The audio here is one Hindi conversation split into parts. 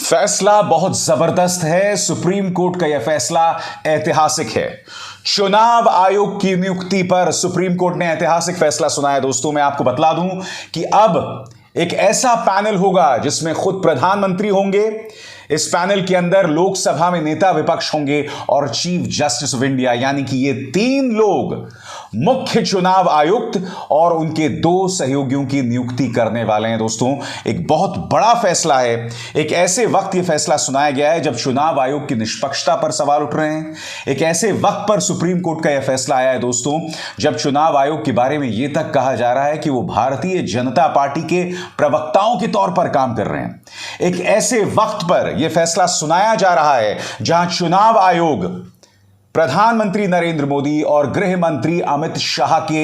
फैसला बहुत जबरदस्त है। सुप्रीम कोर्ट का यह फैसला ऐतिहासिक है। चुनाव आयोग की नियुक्ति पर सुप्रीम कोर्ट ने ऐतिहासिक फैसला सुनाया। दोस्तों, मैं आपको बतला दूं कि अब एक ऐसा पैनल होगा जिसमें खुद प्रधानमंत्री होंगे। इस पैनल के अंदर लोकसभा में नेता विपक्ष होंगे और चीफ जस्टिस ऑफ इंडिया, यानी कि ये तीन लोग मुख्य चुनाव आयुक्त और उनके दो सहयोगियों की नियुक्ति करने वाले हैं। दोस्तों, एक बहुत बड़ा फैसला है। एक ऐसे वक्त यह फैसला सुनाया गया है जब चुनाव आयोग की निष्पक्षता पर सवाल उठ रहे हैं। एक ऐसे वक्त पर सुप्रीम कोर्ट का यह फैसला आया है दोस्तों, जब चुनाव आयोग के बारे में यह तक कहा जा रहा है कि वो भारतीय जनता पार्टी के प्रवक्ताओं के तौर पर काम कर रहे हैं। एक ऐसे वक्त पर यह फैसला सुनाया जा रहा है जहां चुनाव आयोग प्रधानमंत्री नरेंद्र मोदी और गृह मंत्री अमित शाह के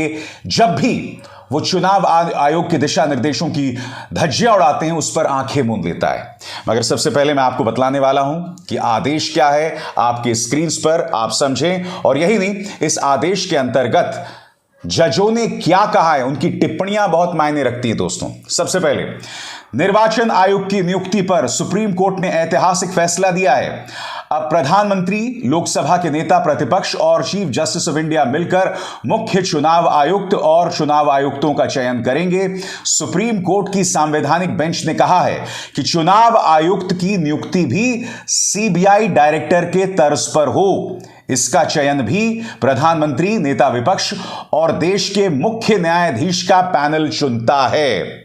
जब भी वो चुनाव आयोग के दिशा निर्देशों की धज्जियां उड़ाते हैं उस पर आंखें मूंद लेता है। मगर सबसे पहले मैं आपको बतलाने वाला हूं कि आदेश क्या है, आपके स्क्रीन पर आप समझें। और यही नहीं, इस आदेश के अंतर्गत जजों ने क्या कहा है, उनकी टिप्पणियां बहुत मायने रखती हैं। दोस्तों, सबसे पहले निर्वाचन आयोग की नियुक्ति पर सुप्रीम कोर्ट ने ऐतिहासिक फैसला दिया है। अब प्रधानमंत्री, लोकसभा के नेता प्रतिपक्ष और चीफ जस्टिस ऑफ इंडिया मिलकर मुख्य चुनाव आयुक्त और चुनाव आयुक्तों का चयन करेंगे। सुप्रीम कोर्ट की संवैधानिक बेंच ने कहा है कि चुनाव आयुक्त की नियुक्ति भी सीबीआई डायरेक्टर के तर्ज पर हो। इसका चयन भी प्रधानमंत्री, नेता विपक्ष और देश के मुख्य न्यायाधीश का पैनल चुनता है।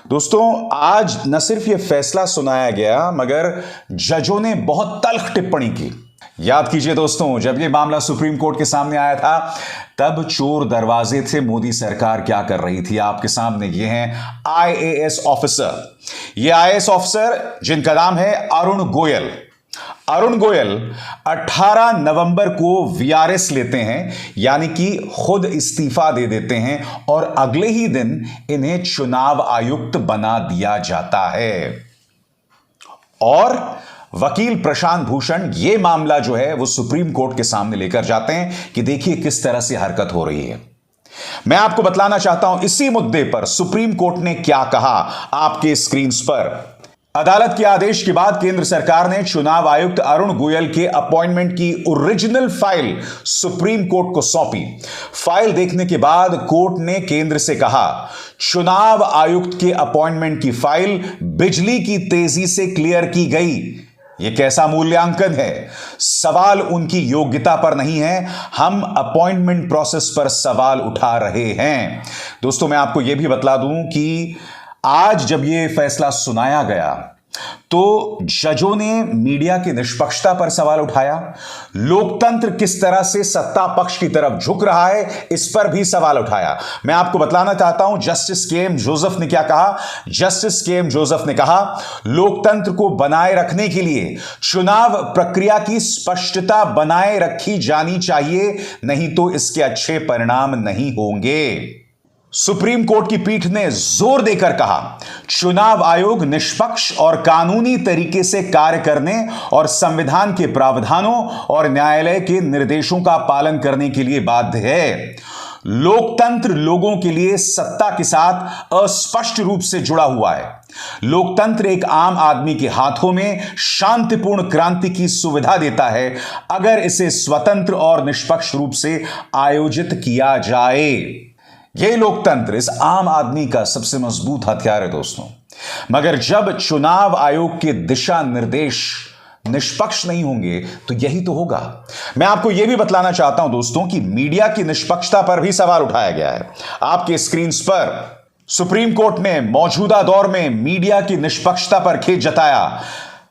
दोस्तों, आज न सिर्फ यह फैसला सुनाया गया मगर जजों ने बहुत तल्ख टिप्पणी की। याद कीजिए दोस्तों, जब यह मामला सुप्रीम कोर्ट के सामने आया था तब चोर दरवाजे से मोदी सरकार क्या कर रही थी। आपके सामने ये हैं आईएएस ऑफिसर। ये आईएएस ऑफिसर जिनका नाम है अरुण गोयल। अरुण गोयल 18 नवंबर को वीआरएस लेते हैं, यानी कि खुद इस्तीफा दे देते हैं और अगले ही दिन इन्हें चुनाव आयुक्त बना दिया जाता है। और वकील प्रशांत भूषण ये मामला जो है वो सुप्रीम कोर्ट के सामने लेकर जाते हैं कि देखिए किस तरह से हरकत हो रही है। मैं आपको बतलाना चाहता हूं इसी मुद्दे पर सुप्रीम कोर्ट ने क्या कहा। आपके स्क्रीन पर अदालत के आदेश के बाद केंद्र सरकार ने चुनाव आयुक्त अरुण गोयल के अपॉइंटमेंट की ओरिजिनल फाइल सुप्रीम कोर्ट को सौंपी। फाइल देखने के बाद कोर्ट ने केंद्र से कहा, चुनाव आयुक्त के अपॉइंटमेंट की फाइल बिजली की तेजी से क्लियर की गई। यह कैसा मूल्यांकन है? सवाल उनकी योग्यता पर नहीं है, हम अपॉइंटमेंट प्रोसेस पर सवाल उठा रहे हैं। दोस्तों, मैं आपको यह भी बतला दूं कि आज जब यह फैसला सुनाया गया तो जजों ने मीडिया की निष्पक्षता पर सवाल उठाया। लोकतंत्र किस तरह से सत्ता पक्ष की तरफ झुक रहा है इस पर भी सवाल उठाया। मैं आपको बतलाना चाहता हूं जस्टिस केएम जोसेफ ने क्या कहा। जस्टिस केएम जोसेफ ने कहा, लोकतंत्र को बनाए रखने के लिए चुनाव प्रक्रिया की स्पष्टता बनाए रखी जानी चाहिए, नहीं तो इसके अच्छे परिणाम नहीं होंगे। सुप्रीम कोर्ट की पीठ ने जोर देकर कहा, चुनाव आयोग निष्पक्ष और कानूनी तरीके से कार्य करने और संविधान के प्रावधानों और न्यायालय के निर्देशों का पालन करने के लिए बाध्य है। लोकतंत्र लोगों के लिए सत्ता के साथ अस्पष्ट रूप से जुड़ा हुआ है। लोकतंत्र एक आम आदमी के हाथों में शांतिपूर्ण क्रांति की सुविधा देता है अगर इसे स्वतंत्र और निष्पक्ष रूप से आयोजित किया जाए। यह लोकतंत्र इस आम आदमी का सबसे मजबूत हथियार है दोस्तों। मगर जब चुनाव आयोग के दिशा निर्देश निष्पक्ष नहीं होंगे तो यही तो होगा। मैं आपको यह भी बतलाना चाहता हूं दोस्तों कि मीडिया की निष्पक्षता पर भी सवाल उठाया गया है। आपके स्क्रीन पर सुप्रीम कोर्ट ने मौजूदा दौर में मीडिया की निष्पक्षता पर खेद जताया।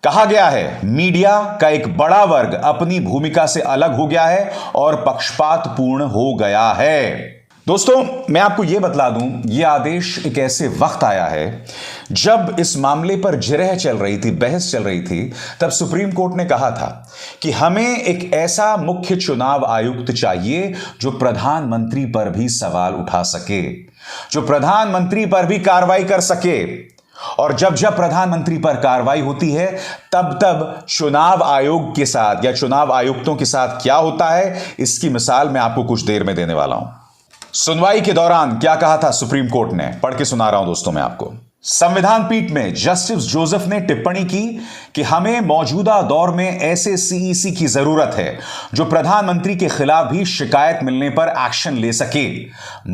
कहा गया है, मीडिया का एक बड़ा वर्ग अपनी भूमिका से अलग हो गया है और पक्षपातपूर्ण हो गया है। दोस्तों, मैं आपको यह बतला दूं, यह आदेश एक ऐसे वक्त आया है जब इस मामले पर जिरह चल रही थी, बहस चल रही थी। तब सुप्रीम कोर्ट ने कहा था कि हमें एक ऐसा मुख्य चुनाव आयुक्त चाहिए जो प्रधानमंत्री पर भी सवाल उठा सके, जो प्रधानमंत्री पर भी कार्रवाई कर सके। और जब जब प्रधानमंत्री पर कार्रवाई होती है तब तब चुनाव आयोग के साथ या चुनाव आयुक्तों के साथ क्या होता है, इसकी मिसाल मैं आपको कुछ देर में देने वाला हूं। सुनवाई के दौरान क्या कहा था सुप्रीम कोर्ट ने, पढ़ के सुना रहा हूं दोस्तों मैं आपको। संविधान पीठ में जस्टिस जोसेफ ने टिप्पणी की कि हमें मौजूदा दौर में ऐसे सीईसी की जरूरत है जो प्रधानमंत्री के खिलाफ भी शिकायत मिलने पर एक्शन ले सके।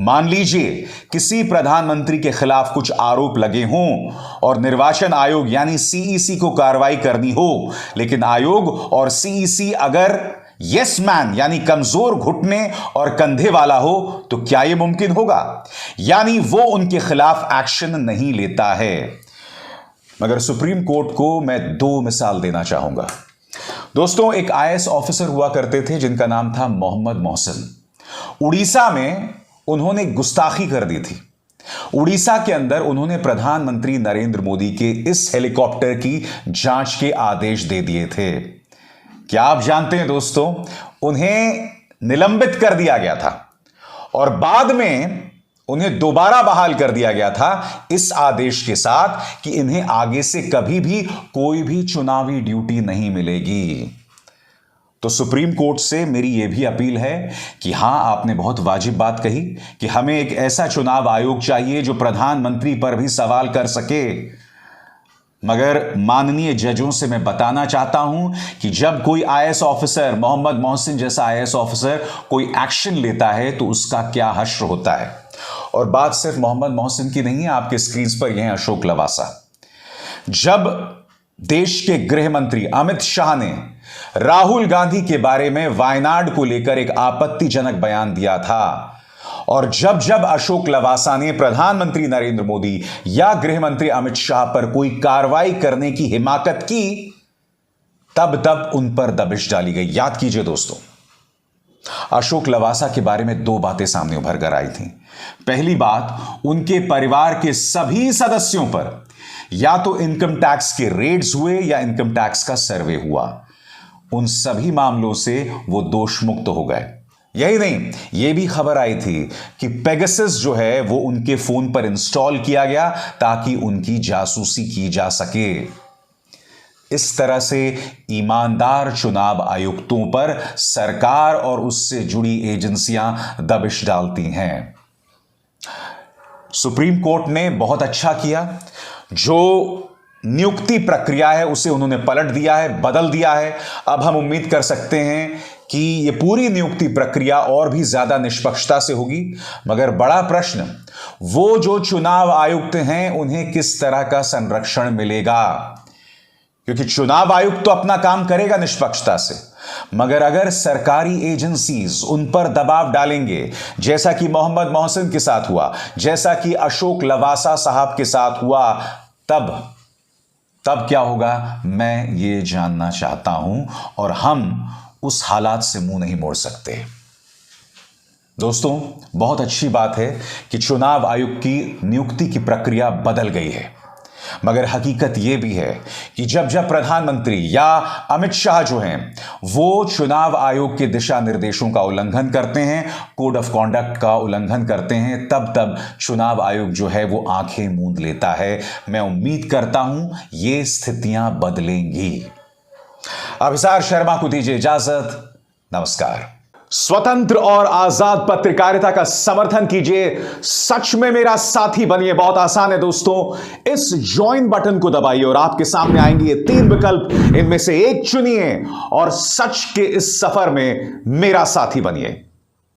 मान लीजिए किसी प्रधानमंत्री के खिलाफ कुछ आरोप लगे हों और निर्वाचन आयोग यानी सीईसी को कार्रवाई करनी हो, लेकिन आयोग और सीईसी अगर यस मैन यानी कमजोर घुटने और कंधे वाला हो तो क्या यह मुमकिन होगा? यानी वो उनके खिलाफ एक्शन नहीं लेता है। मगर सुप्रीम कोर्ट को मैं दो मिसाल देना चाहूंगा। दोस्तों, एक आईएएस ऑफिसर हुआ करते थे जिनका नाम था मोहम्मद मोहसिन। उड़ीसा में उन्होंने गुस्ताखी कर दी थी। उड़ीसा के अंदर उन्होंने प्रधानमंत्री नरेंद्र मोदी के इस हेलीकॉप्टर की जांच के आदेश दे दिए थे। क्या आप जानते हैं दोस्तों, उन्हें निलंबित कर दिया गया था और बाद में उन्हें दोबारा बहाल कर दिया गया था इस आदेश के साथ कि इन्हें आगे से कभी भी कोई भी चुनावी ड्यूटी नहीं मिलेगी। तो सुप्रीम कोर्ट से मेरी यह भी अपील है कि हां, आपने बहुत वाजिब बात कही कि हमें एक ऐसा चुनाव आयोग चाहिए जो प्रधानमंत्री पर भी सवाल कर सके। मगर माननीय जजों से मैं बताना चाहता हूं कि जब कोई आईएएस ऑफिसर, मोहम्मद मोहसिन जैसा आईएएस ऑफिसर कोई एक्शन लेता है तो उसका क्या हश्र होता है। और बात सिर्फ मोहम्मद मोहसिन की नहीं है, आपके स्क्रीन पर यह अशोक लवासा। जब देश के गृह मंत्री अमित शाह ने राहुल गांधी के बारे में वायनाड को लेकर एक आपत्तिजनक बयान दिया था और जब जब अशोक लवासा ने प्रधानमंत्री नरेंद्र मोदी या गृह मंत्री अमित शाह पर कोई कार्रवाई करने की हिमाकत की, तब तब उन पर दबिश डाली गई। याद कीजिए दोस्तों, अशोक लवासा के बारे में दो बातें सामने उभर कर आई थी। पहली बात, उनके परिवार के सभी सदस्यों पर या तो इनकम टैक्स के रेड्स हुए या इनकम टैक्स का सर्वे हुआ। उन सभी मामलों से वो दोष मुक्त हो गए। यही नहीं, यह भी खबर आई थी कि पेगासस जो है वो उनके फोन पर इंस्टॉल किया गया ताकि उनकी जासूसी की जा सके। इस तरह से ईमानदार चुनाव आयुक्तों पर सरकार और उससे जुड़ी एजेंसियां दबिश डालती हैं। सुप्रीम कोर्ट ने बहुत अच्छा किया, जो नियुक्ति प्रक्रिया है उसे उन्होंने पलट दिया है, बदल दिया है। अब हम उम्मीद कर सकते हैं कि ये पूरी नियुक्ति प्रक्रिया और भी ज्यादा निष्पक्षता से होगी। मगर बड़ा प्रश्न, वो जो चुनाव आयुक्त हैं उन्हें किस तरह का संरक्षण मिलेगा? क्योंकि चुनाव आयुक्त तो अपना काम करेगा निष्पक्षता से, मगर अगर सरकारी एजेंसीज उन पर दबाव डालेंगे, जैसा कि मोहम्मद मोहसिन के साथ हुआ, जैसा कि अशोक लवासा साहब के साथ हुआ, तब क्या होगा मैं ये जानना चाहता हूं और हम उस हालात से मुंह नहीं मोड़ सकते। दोस्तों, बहुत अच्छी बात है कि चुनाव आयोग की नियुक्ति की प्रक्रिया बदल गई है, मगर हकीकत यह भी है कि जब जब प्रधानमंत्री या अमित शाह जो हैं वो चुनाव आयोग के दिशा निर्देशों का उल्लंघन करते हैं, कोड ऑफ कॉन्डक्ट का उल्लंघन करते हैं, तब चुनाव आयोग जो है वो आंखें मूंद लेता है। मैं उम्मीद करता हूं ये स्थितियां बदलेंगी। अभिसार शर्मा को दीजिए इजाजत। नमस्कार। स्वतंत्र और आजाद पत्रकारिता का समर्थन कीजिए, सच में मेरा साथी बनिए। बहुत आसान है दोस्तों, इस ज्वाइन बटन को दबाइए और आपके सामने आएंगे ये 3 विकल्प, इनमें से एक चुनिए और सच के इस सफर में मेरा साथी बनिए।